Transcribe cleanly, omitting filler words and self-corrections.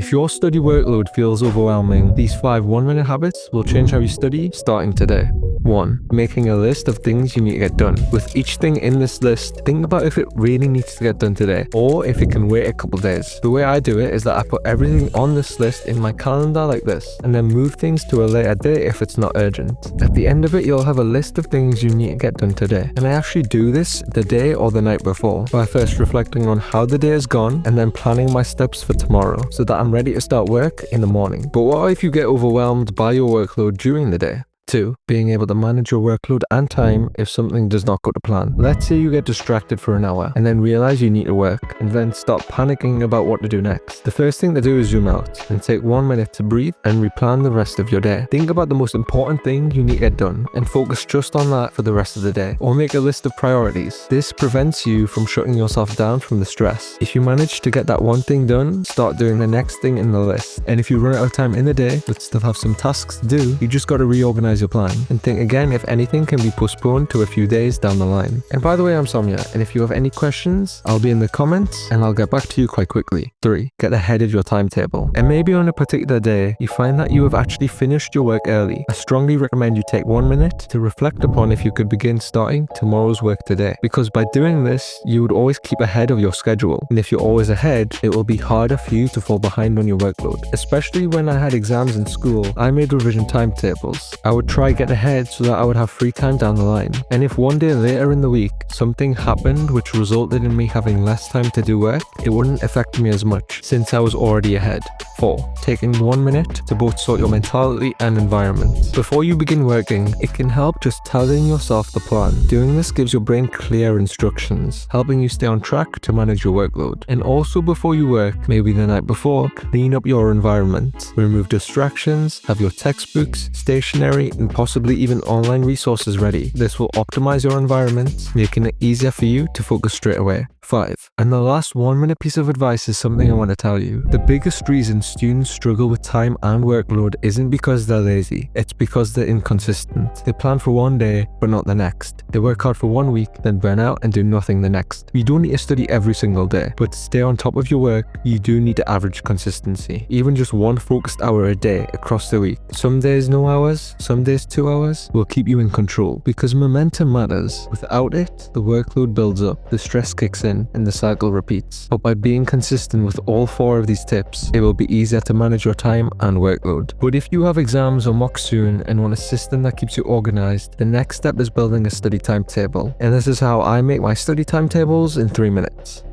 If your study workload feels overwhelming, these 5 1-minute habits will change how you study starting today. 1. Making a list of things you need to get done. With each thing in this list, think about if it really needs to get done today, or if it can wait a couple days. The way I do it is that I put everything on this list in my calendar like this, and then move things to a later date if it's not urgent. At the end of it, you'll have a list of things you need to get done today. And I actually do this the day or the night before, by first reflecting on how the day has gone, and then planning my steps for tomorrow, so that I'm ready to start work in the morning. But what if you get overwhelmed by your workload during the day? 2. Being able to manage your workload and time if something does not go to plan. Let's say you get distracted for an hour and then realize you need to work, and then start panicking about what to do next. The first thing to do is zoom out and take 1 minute to breathe and replan the rest of your day. Think about the most important thing you need to get done and focus just on that for the rest of the day, or make a list of priorities. This prevents you from shutting yourself down from the stress. If you manage to get that one thing done, start doing the next thing in the list. And if you run out of time in the day but still have some tasks to do, you just got to reorganize your plan and think again if anything can be postponed to a few days down the line. And by the way, I'm Soumya, and if you have any questions, I'll be in the comments and I'll get back to you quite quickly. 3. Get ahead of your timetable. And maybe on a particular day, you find that you have actually finished your work early. I strongly recommend you take 1 minute to reflect upon if you could begin starting tomorrow's work today. Because by doing this, you would always keep ahead of your schedule. And if you're always ahead, it will be harder for you to fall behind on your workload. Especially when I had exams in school, I made revision timetables. I would try get ahead so that I would have free time down the line. And if one day later in the week something happened which resulted in me having less time to do work, it wouldn't affect me as much since I was already ahead. 4. Taking 1 minute to both sort your mentality and environment. Before you begin working, it can help just telling yourself the plan. Doing this gives your brain clear instructions, helping you stay on track to manage your workload. And also before you work, maybe the night before, clean up your environment. Remove distractions, have your textbooks, stationery, and possibly even online resources ready. This will optimize your environment, making it easier for you to focus straight away. 5. And the last 1 minute piece of advice is something I want to tell you. The biggest reason students struggle with time and workload isn't because they're lazy, it's because they're inconsistent. They plan for one day, but not the next. They work hard for 1 week, then burn out and do nothing the next. You don't need to study every single day, but to stay on top of your work, you do need to average consistency. Even just 1 focused hour a day across the week. Some days no hours, some days 2 hours, will keep you in control, because momentum matters. Without it, the workload builds up, the stress kicks in, and the cycle repeats. But by being consistent with all 4 of these tips, it will be easier to manage your time and workload. But if you have exams or mocks soon and want a system that keeps you organized, the next step is building a study timetable. And this is how I make my study timetables in 3 minutes.